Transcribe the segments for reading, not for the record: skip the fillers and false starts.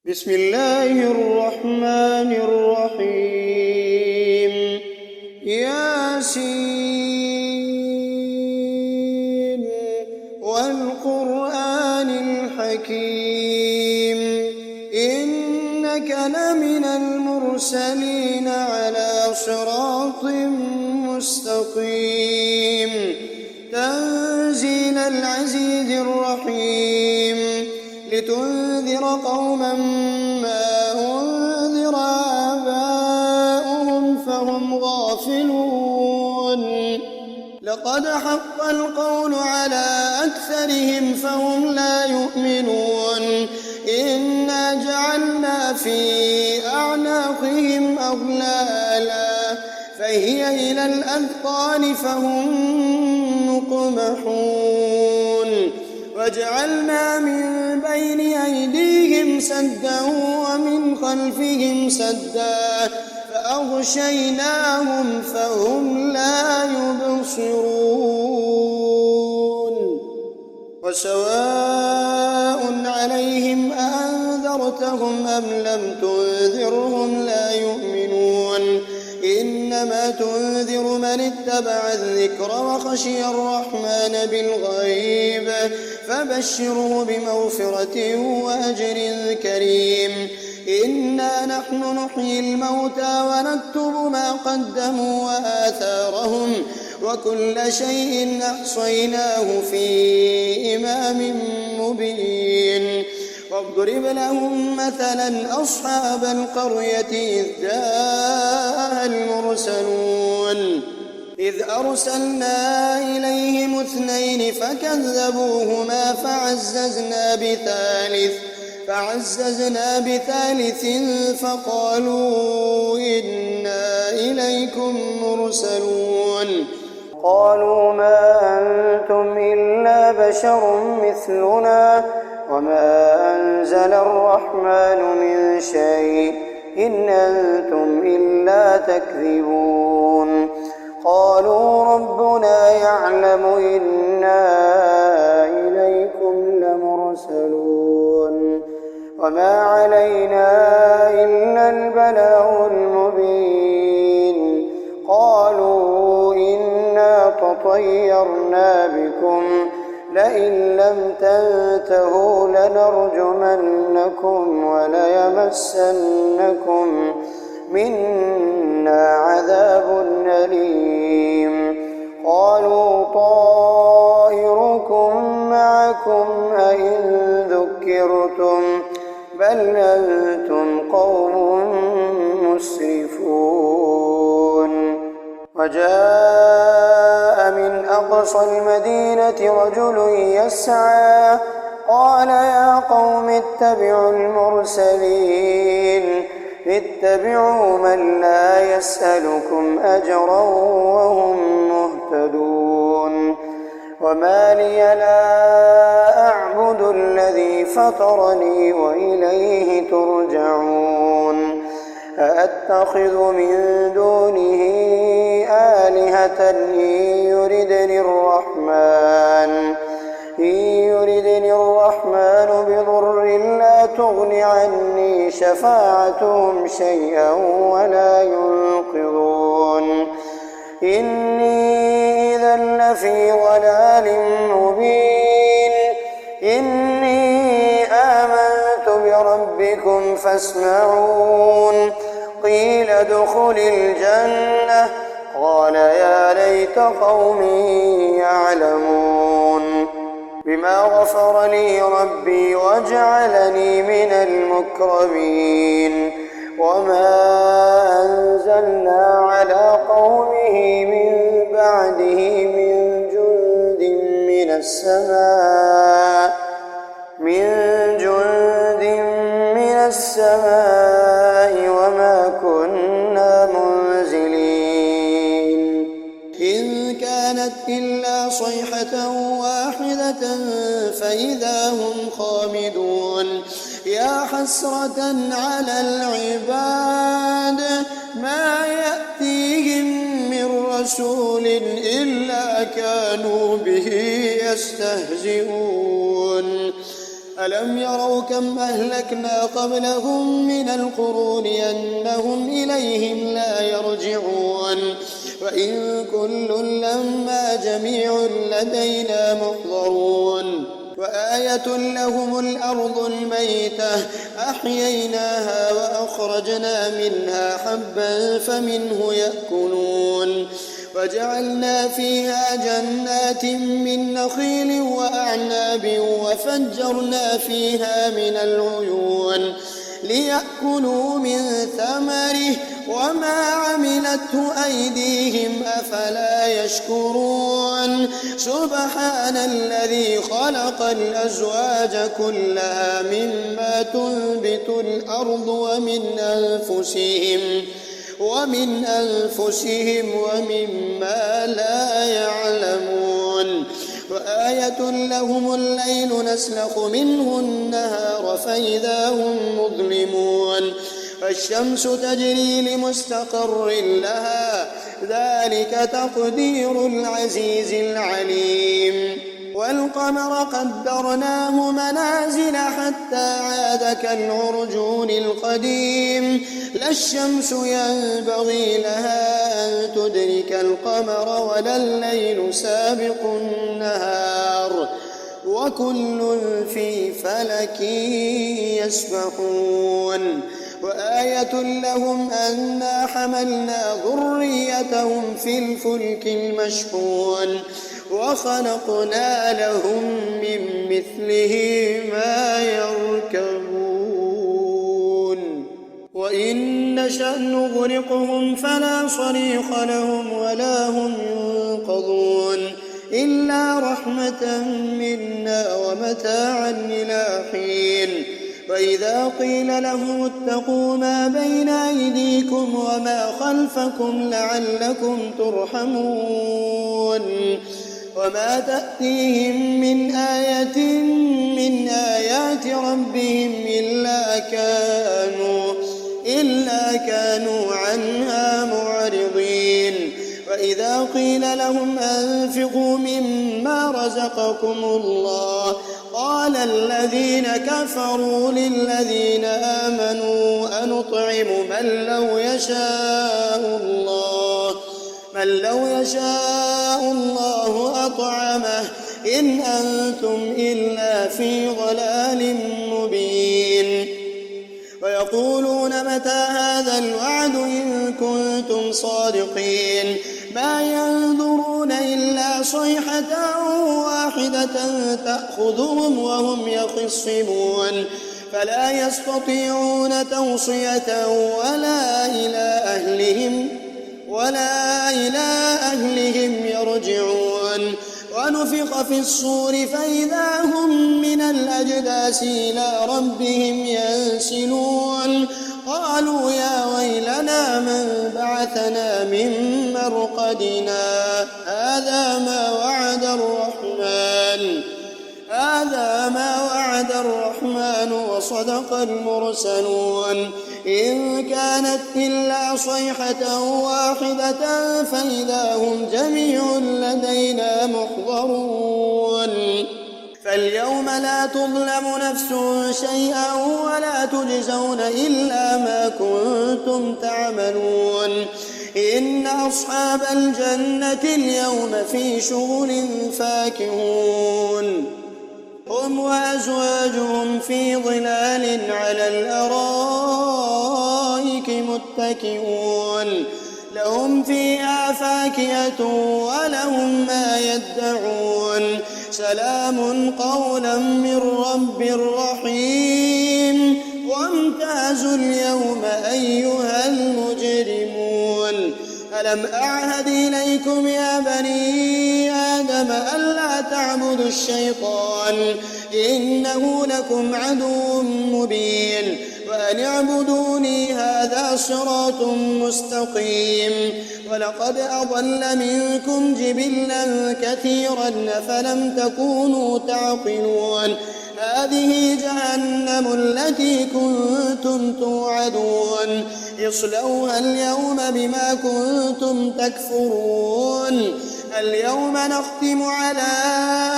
بسم الله الرحمن الرحيم ياسين والقرآن الحكيم إنك لمن المرسلين على صراط مستقيم تنزيل العزيز الرحيم لتنذر قوما ما أنذر آباؤهم فهم غافلون لقد حق القول على أكثرهم فهم لا يؤمنون إنا جعلنا في أعناقهم أغلالا فهي إلى الأذقان فهم مقمحون وجعلنا من بين أيديهم سدا ومن خلفهم سدا فأغشيناهم فهم لا يبصرون وسواء عليهم أأنذرتهم أم لم تنذرهم لا يؤمنون إنما تنذر من اتبع الذكر وخشي الرحمن بالغيب فبشره بمغفرة وأجر كريم إنا نحن نحيي الموتى ونكتب ما قدموا وآثارهم وكل شيء أحصيناه في إمام مبين واضرب لهم مثلا أصحاب القرية إذ جاءها المرسلون إذ أرسلنا إليهم اثنين فكذبوهما فعززنا بثالث فقالوا إنا إليكم مرسلون قالوا ما أنتم إلا بشر مثلنا وما أنزل الرحمن من شيء إن أنتم إلا تكذبون قالوا ربنا يعلم إنا إليكم لمرسلون وما علينا إلا البلاغ المبين قالوا إنا تطيرنا بكم لئن لم تنتهوا لنرجمنكم وليمسنكم منا عذاب أليم قالوا طائركم معكم أئن ذكرتم بل أنتم قوم مسرفون وجاء من أقصى المدينة رجل يسعى قال يا قوم اتبعوا المرسلين اتبعوا من لا يسألكم أجرا وهم مهتدون وما لي لا أعبد الذي فطرني وإليه ترجعون أأتخذ من دونه آلهة إن يردني الرحمن بضر لا تغن عني شفاعتهم شيئا ولا ينقذون إني إذا لفي ضلال مبين إني آمنت بربكم فاسمعون قيل ادخل الجنة قال يا ليت قومي يعلمون بما غفر لي ربي وجعلني من المكرمين وما أنزلنا على قومه من بعده من جند من السماء وما كنا منزلين إن كانت إلا صيحة واحدة فإذا هم خامدون يا حسرة على العباد ما يأتيهم من رسول إلا كانوا به يستهزئون ألم يروا كم أهلكنا قبلهم من القرون أنهم إليهم لا يرجعون وإن كل لما جميع لدينا محضرون وآية لهم الأرض الميتة أحييناها وأخرجنا منها حبا فمنه يأكلون وجعلنا فيها جنات من نخيل وأعناب وفجرنا فيها من العيون ليأكلوا من ثمره وما عملته أيديهم أفلا يشكرون سبحان الذي خلق الأزواج كلها مما تنبت الأرض ومن أنفسهم ومما لا يعلمون وآية لهم الليل نسلخ منه النهار فإذا هم مظلمون والشمس تجري لمستقر لها ذلك تقدير العزيز العليم والقمر قدرناه منازل حتى عاد كالعرجون القديم لا الشمس ينبغي لها أن تدرك القمر ولا الليل سابق النهار وكل في فلك يسبحون وآية لهم أنا حملنا ذريتهم في الفلك المشحون وخلقنا لهم من مثله ما يركبون وإن نشأ نغرقهم فلا صريخ لهم ولا هم ينقذون إلا رحمة منا ومتاعا إلى حين وإذا قيل لهم اتقوا ما بين أيديكم وما خلفكم لعلكم ترحمون وما تأتيهم من آية من آيات ربهم إلا كانوا عنها معرضين وإذا قيل لهم أنفقوا مما رزقكم الله قال الذين كفروا للذين آمنوا أنطعم من لو يشاء الله أطعمه إن أنتم إلا في ضلال مبين ويقولون متى هذا الوعد إن كنتم صادقين ما ينظرون إلا صيحة واحدة تأخذهم وهم يخصمون فلا يستطيعون توصية ولا إلى أهلهم يرجعون ونفخ في الصور فإذا هم من الأجداث إلى ربهم ينسلون قالوا يا ويلنا من بعثنا من مرقدنا هذا ما وعد الرحمن وصدق المرسلون إن كانت إلا صيحة واحدة فإذا هم جميع لدينا محضرون فاليوم لا تظلم نفس شيئا ولا تجزون إلا ما كنتم تعملون إن أصحاب الجنة اليوم في شغل فاكهون هم وأزواجهم في ظلال على الأرائك متكئون لهم فيها فاكهة ولهم ما يدعون سلام قولا من رب رحيم وامتازوا اليوم أيها المجرمون ألم أعهد إليكم يا بني آدم ألا تعبدوا الشيطان إنه لكم عدو مبين وأن اعبدوني هذا صراط مستقيم ولقد أضل منكم جبلا كثيرا فلم تكونوا تعقلون هذه جهنم التي كنتم توعدون اصلوها اليوم بما كنتم تكفرون اليوم نختم على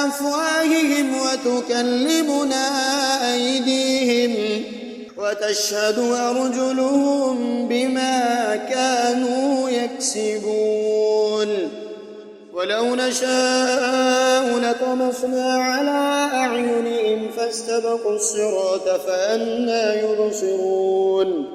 أفواههم وتكلمنا أيديهم وتشهد أرجلهم بما كانوا يكسبون ولو نشاء لطمسنا على أعينهم فاستبقوا الصراط فأنى يبصرون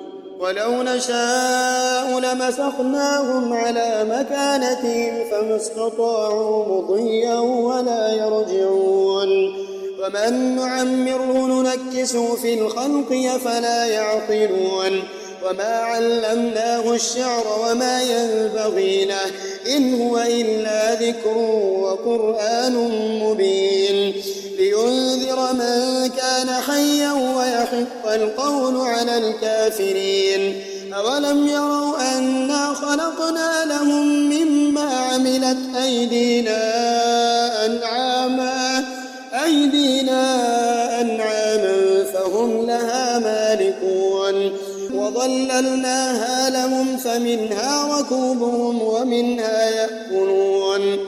ولو نشاء لمسخناهم على مكانتهم فما استطاعوا مضيا ولا يرجعون ومن نعمره ننكسه في الخلق أفلا يعقلون وما علمناه الشعر وما ينبغي له إن هو إلا ذكر وقرآن مبين لينذر من كان حيا ويحق القول على الكافرين أولم يروا أنا خلقنا لهم مما عملت أيدينا فهم لها مالكون وظللناها لهم فمنها ركوبهم ومنها يأكلون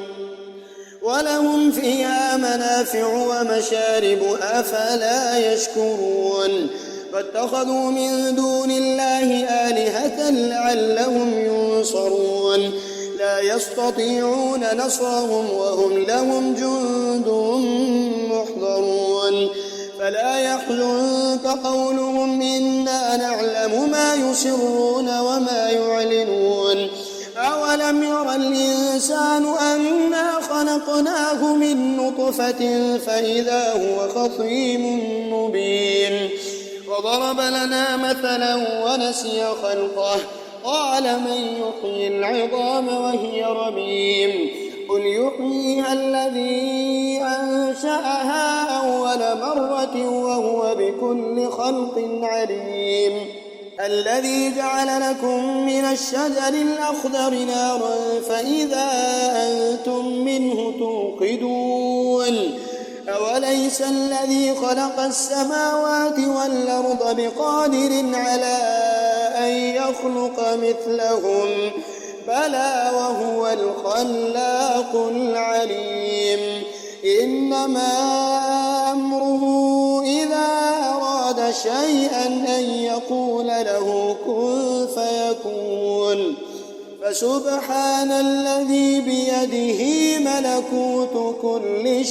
ولهم فيها منافع ومشارب أفلا يشكرون فاتخذوا من دون الله آلهة لعلهم ينصرون لا يستطيعون نصرهم وهم لهم جند محضرون فلا يحزنك قولهم إنا نعلم ما يسرون وما يعلنون أولم ير الإنسان أنا خلقناه من نطفة فإذا هو خصيم مبين وضرب لنا مثلا ونسي خلقه قال من يحيي العظام وهي رميم قل يحييها الذي أنشأها أول مرة وهو بكل خلق عليم الذي جعل لكم من الشجر الأخضر نارا فإذا أنتم منه توقدون أوليس الذي خلق السماوات والأرض بقادر على أن يخلق مثلهم بلى وهو الخلاق العليم إنما أمره إذا أراد شيئا أن يقول له كن فيكون فسبحان الذي بيده ملكوت كل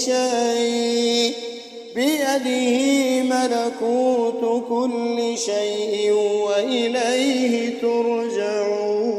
شيء وإليه ترجعون.